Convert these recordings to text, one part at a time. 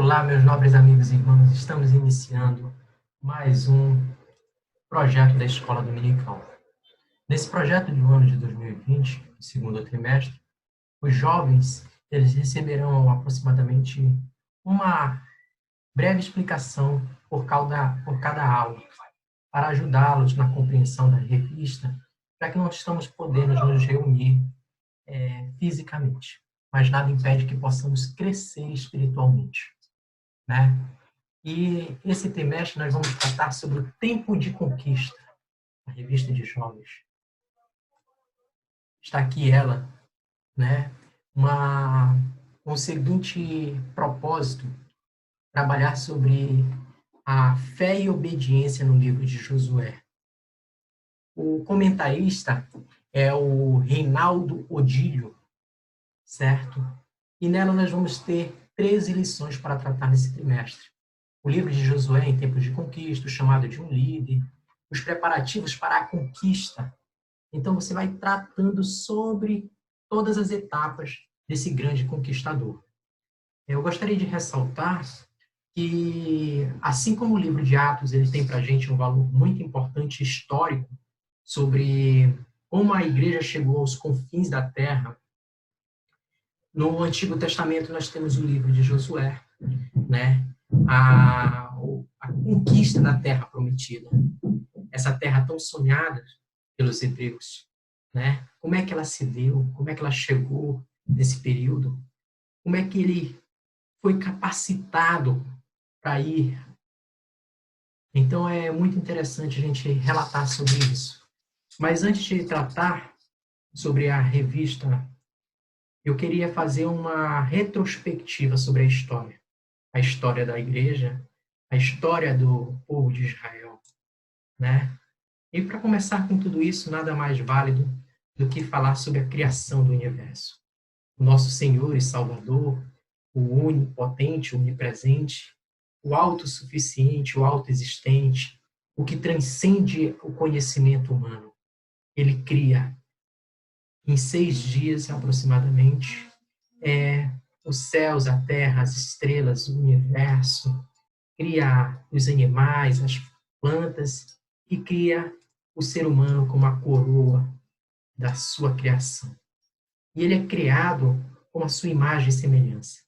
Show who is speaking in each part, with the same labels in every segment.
Speaker 1: Olá, meus nobres amigos e irmãos, estamos iniciando mais um projeto da Escola Dominical. Nesse projeto do ano de 2020, segundo trimestre, os jovens eles receberão aproximadamente uma breve explicação por cada aula, para ajudá-los na compreensão da revista, já que não estamos podendo nos reunir fisicamente, mas nada impede que possamos crescer espiritualmente, né? E esse trimestre nós vamos tratar sobre o tempo de conquista, a revista de jovens. Está aqui ela, né? Com o seguinte propósito, trabalhar sobre a fé e obediência no livro de Josué. O comentarista é o Reinaldo Odílio, certo? E nela nós vamos ter 13 lições para tratar nesse trimestre. O livro de Josué em tempos de conquista, o chamado de um líder, os preparativos para a conquista. Então, você vai tratando sobre todas as etapas desse grande conquistador. Eu gostaria de ressaltar que, assim como o livro de Atos ele tem para a gente um valor muito importante histórico sobre como a igreja chegou aos confins da terra, no Antigo Testamento nós temos o livro de Josué, né? A conquista da terra prometida, essa terra tão sonhada pelos hebreus, né? Como é que ela se deu? Como é que ela chegou nesse período? Como é que ele foi capacitado para ir? Então é muito interessante a gente relatar sobre isso. Mas antes de tratar sobre a revista, eu queria fazer uma retrospectiva sobre a história da igreja, a história do povo de Israel, né? E para começar com tudo isso, nada mais válido do que falar sobre a criação do universo. O nosso Senhor e Salvador, o onipotente, o onipresente, o autossuficiente, o autoexistente, o que transcende o conhecimento humano. Ele cria em 6 dias aproximadamente os céus, a terra, as estrelas, o universo, cria os animais, as plantas e cria o ser humano como a coroa da sua criação. E ele é criado com a sua imagem e semelhança.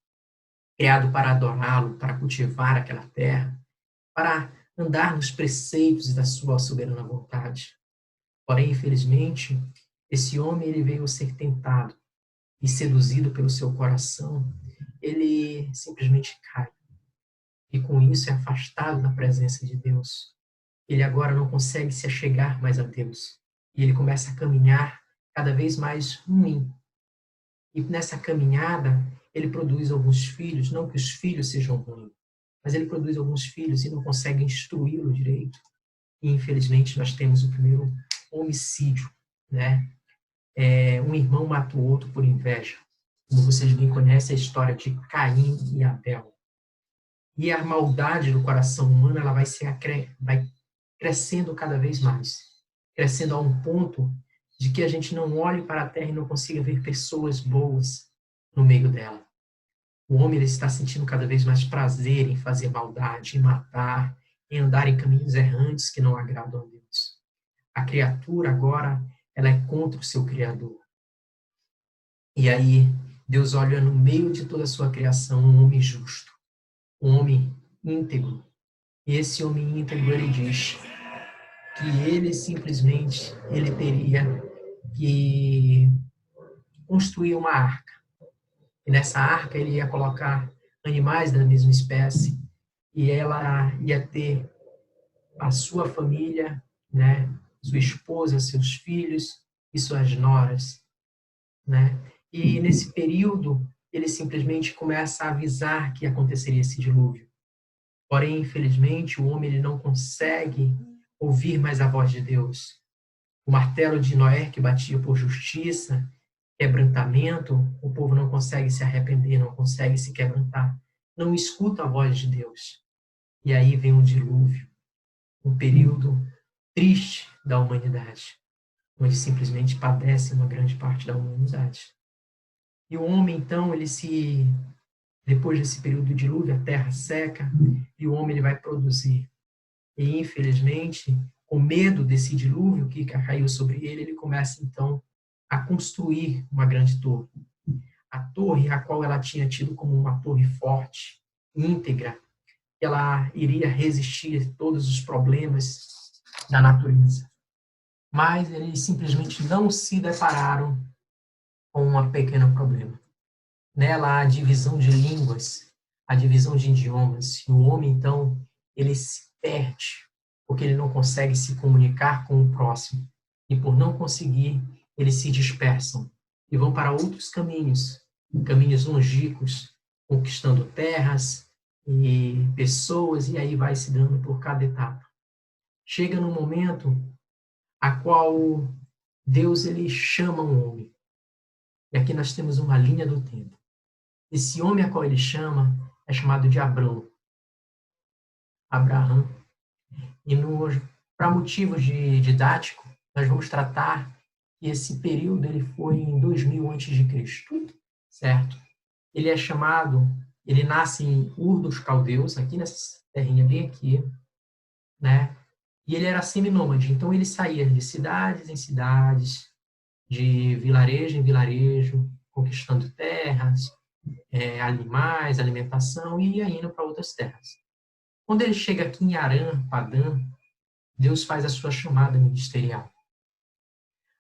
Speaker 1: Criado para adorá-lo, para cultivar aquela terra, para andar nos preceitos da sua soberana vontade. Porém, infelizmente, esse homem ele veio ser tentado e seduzido pelo seu coração, ele simplesmente cai. E com isso é afastado da presença de Deus. Ele agora não consegue se achegar mais a Deus. E ele começa a caminhar cada vez mais ruim. E nessa caminhada, ele produz alguns filhos, não que os filhos sejam ruins, mas ele produz alguns filhos e não consegue instruí-lo direito. E, infelizmente, nós temos o primeiro homicídio, né? Um irmão mata o outro por inveja. Como vocês bem conhecem a história de Caim e Abel. E a maldade do coração humano ela vai crescendo cada vez mais. Crescendo a um ponto de que a gente não olhe para a terra e não consiga ver pessoas boas no meio dela. O homem ele está sentindo cada vez mais prazer em fazer maldade, em matar, em andar em caminhos errantes que não agradam a Deus. A criatura agora ela é contra o seu Criador. E aí Deus olha no meio de toda a sua criação um homem justo, um homem íntegro. E esse homem íntegro ele diz que ele simplesmente ele teria que construir uma arca. E nessa arca ele ia colocar animais da mesma espécie e ela ia ter a sua família, né, sua esposa, seus filhos e suas noras, né? E nesse período ele simplesmente começa a avisar que aconteceria esse dilúvio. Porém, infelizmente, o homem ele não consegue ouvir mais a voz de Deus. O martelo de Noé que batia por justiça, quebrantamento, o povo não consegue se arrepender, não consegue se quebrantar, não escuta a voz de Deus. E aí vem um dilúvio, um período triste da humanidade, onde simplesmente padece uma grande parte da humanidade. E o homem, então, ele se Depois desse período de dilúvio, a terra seca e o homem ele vai produzir. E, infelizmente, com medo desse dilúvio que caiu sobre ele, ele começa, então, a construir uma grande torre. A torre, a qual ela tinha tido como uma torre forte, íntegra, que ela iria resistir a todos os problemas da natureza. Mas eles simplesmente não se depararam com um pequeno problema. Nela há a divisão de línguas, a divisão de idiomas, e o homem, então, ele se perde, porque ele não consegue se comunicar com o próximo. E por não conseguir, eles se dispersam e vão para outros caminhos, caminhos longínquos, conquistando terras e pessoas, e aí vai se dando por cada etapa. Chega no momento a qual Deus ele chama um homem. E aqui nós temos uma linha do tempo. Esse homem a qual ele chama é chamado de Abrão. Abraão. E para motivos didático, nós vamos tratar que esse período ele foi em 2000 a.C., certo? Ele é chamado, ele nasce em Ur dos Caldeus, aqui nessa terrinha bem aqui, né? E ele era seminômade, então ele saía de cidades em cidades, de vilarejo em vilarejo, conquistando terras, animais, alimentação, e ia indo para outras terras. Quando ele chega aqui em Arã, Padã, Deus faz a sua chamada ministerial.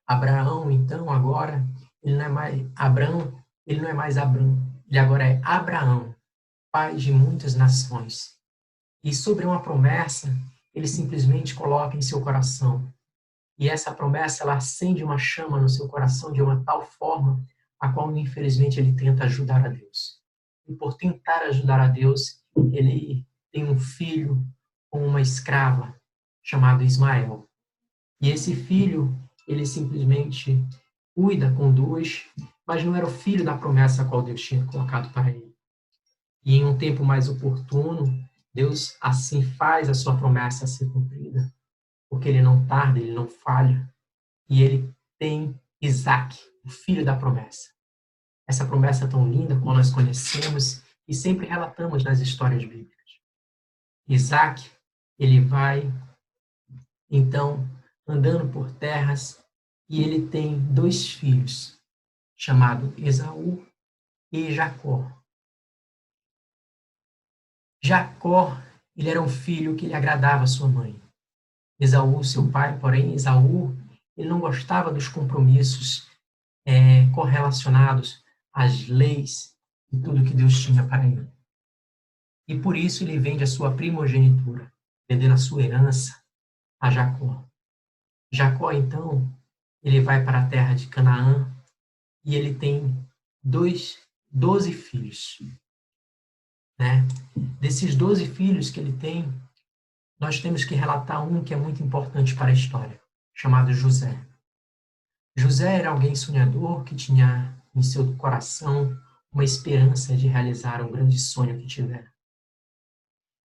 Speaker 1: Abraão, então, agora, ele não é mais Abrão, ele não é mais Abrão, ele agora é Abraão, pai de muitas nações. E sobre uma promessa, ele simplesmente coloca em seu coração. E essa promessa, ela acende uma chama no seu coração de uma tal forma a qual, infelizmente, ele tenta ajudar a Deus. E por tentar ajudar a Deus, ele tem um filho com uma escrava chamado Ismael. E esse filho, ele simplesmente cuida, conduz, mas não era o filho da promessa a qual Deus tinha colocado para ele. E em um tempo mais oportuno, Deus assim faz a sua promessa ser cumprida, porque ele não tarda, ele não falha, e ele tem Isaac, o filho da promessa. Essa promessa tão linda, como nós conhecemos e sempre relatamos nas histórias bíblicas. Isaac, ele vai, então, andando por terras, e ele tem 2 filhos, chamados Esaú e Jacó. Jacó, ele era um filho que lhe agradava a sua mãe. Esaú, seu pai, porém, Esaú, ele não gostava dos compromissos correlacionados às leis e tudo que Deus tinha para ele. E por isso ele vende a sua primogenitura, vendendo a sua herança a Jacó. Jacó, então, ele vai para a terra de Canaã e ele tem 12 filhos. Né? Desses 12 filhos que ele tem, nós temos que relatar um que é muito importante para a história, chamado José. José era alguém sonhador que tinha em seu coração uma esperança de realizar um grande sonho que tivera.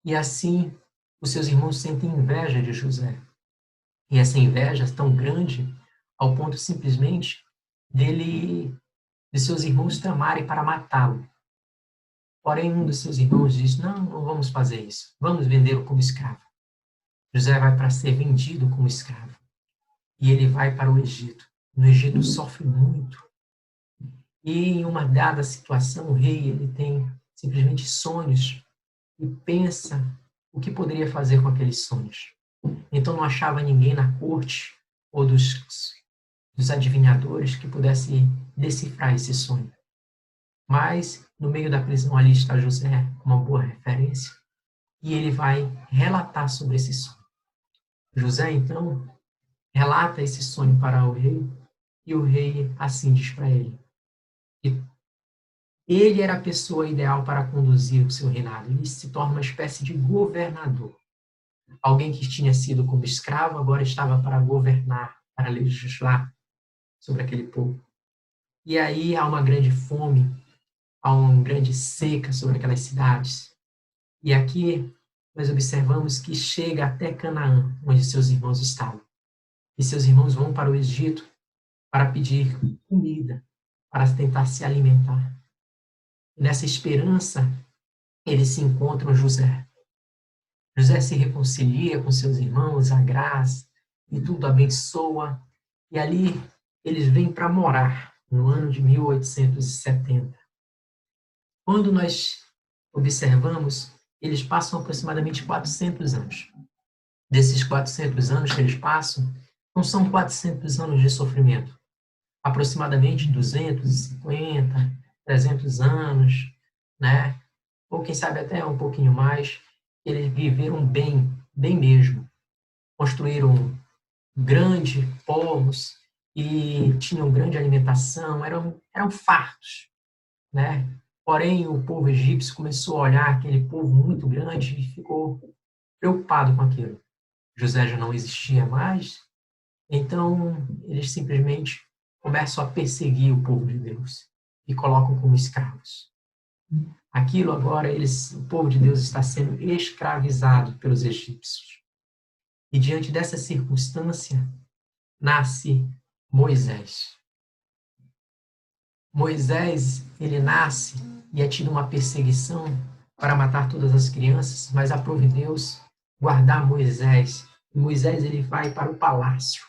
Speaker 1: E assim, os seus irmãos sentem inveja de José. E essa inveja é tão grande ao ponto simplesmente de seus irmãos tramarem para matá-lo. Porém, um dos seus irmãos diz: não vamos fazer isso, vamos vendê-lo como escravo. José vai para ser vendido como escravo. E ele vai para o Egito. No Egito sofre muito. E em uma dada situação, o rei ele tem simplesmente sonhos e pensa o que poderia fazer com aqueles sonhos. Então não achava ninguém na corte ou dos adivinhadores que pudesse decifrar esse sonho. Mas no meio da prisão ali está José, uma boa referência, e ele vai relatar sobre esse sonho. José, então, relata esse sonho para o rei, e o rei assim diz para ele que ele era a pessoa ideal para conduzir o seu reinado. Ele se torna uma espécie de governador. Alguém que tinha sido como escravo, agora estava para governar, para legislar sobre aquele povo. E aí há uma grande fome, há uma grande seca sobre aquelas cidades. E aqui nós observamos que chega até Canaã, onde seus irmãos estavam. E seus irmãos vão para o Egito para pedir comida, para tentar se alimentar. E nessa esperança, eles se encontram José. José se reconcilia com seus irmãos, a graça, e tudo abençoa. E ali eles vêm para morar, no ano de 1870. Quando nós observamos, eles passam aproximadamente 400 anos. Desses 400 anos que eles passam, não são 400 anos de sofrimento. Aproximadamente 250, 300 anos, né? Ou quem sabe até um pouquinho mais. Eles viveram bem, bem mesmo. Construíram grandes povos e tinham grande alimentação, eram fartos, né? Porém, o povo egípcio começou a olhar aquele povo muito grande e ficou preocupado com aquilo. José já não existia mais, então eles simplesmente começam a perseguir o povo de Deus e colocam como escravos. Aquilo agora, o povo de Deus está sendo escravizado pelos egípcios. E diante dessa circunstância, nasce Moisés. Moisés, ele nasce e é tido uma perseguição para matar todas as crianças, mas aprove Deus guardar Moisés. E Moisés, ele vai para o palácio.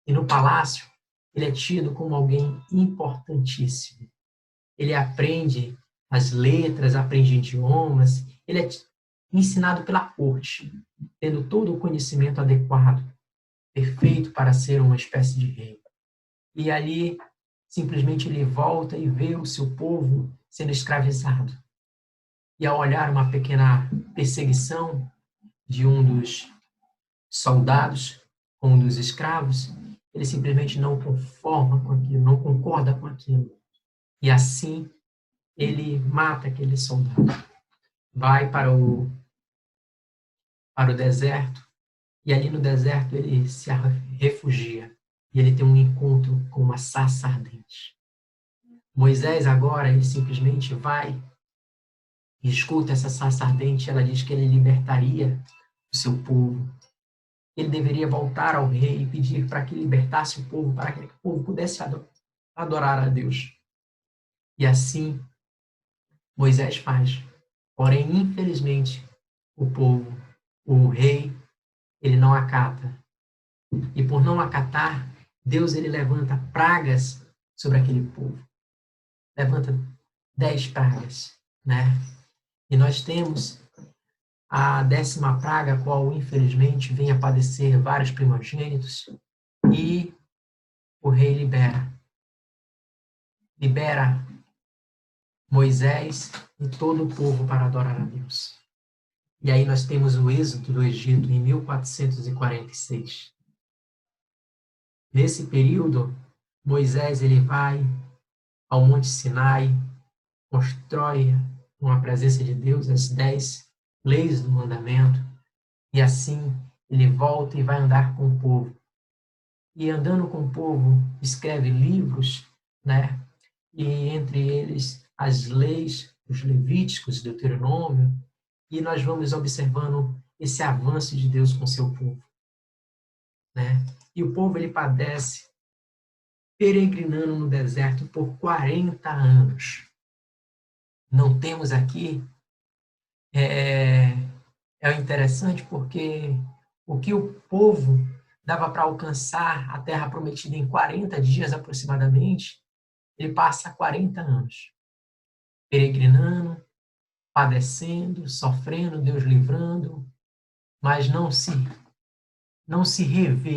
Speaker 1: E no palácio, ele é tido como alguém importantíssimo. Ele aprende as letras, aprende idiomas, ele é ensinado pela corte, tendo todo o conhecimento adequado, perfeito para ser uma espécie de rei. E ali, simplesmente ele volta e vê o seu povo sendo escravizado. E ao olhar uma pequena perseguição de um dos soldados com um dos escravos, ele simplesmente não conforma com aquilo, não concorda com aquilo. E assim ele mata aquele soldado. Vai para o deserto, e ali no deserto ele se refugia. E ele tem um encontro com uma sarça ardente. Moisés agora, ele simplesmente vai e escuta essa sarça ardente, ela diz que ele libertaria o seu povo. Ele deveria voltar ao rei e pedir para que libertasse o povo, para que o povo pudesse adorar a Deus. E assim Moisés faz. Porém, infelizmente, o povo, o rei, ele não acata. E por não acatar, Deus ele levanta pragas sobre aquele povo. Levanta 10 pragas, né? E nós temos a 10ª praga, a qual infelizmente vem a padecer vários primogênitos, e o rei libera Moisés e todo o povo para adorar a Deus. E aí nós temos o êxodo do Egito em 1446. Nesse período, Moisés ele vai ao Monte Sinai, constrói com a presença de Deus as 10 leis do mandamento, e assim ele volta e vai andar com o povo. E andando com o povo, escreve livros, né? E entre eles as leis, os Levíticos, Deuteronômio, e nós vamos observando esse avanço de Deus com seu povo, né? E o povo ele padece peregrinando no deserto por 40 anos. Não temos aqui é interessante porque o que o povo dava para alcançar a terra prometida em 40 dias aproximadamente, ele passa 40 anos peregrinando, padecendo, sofrendo, Deus livrando, mas não se revê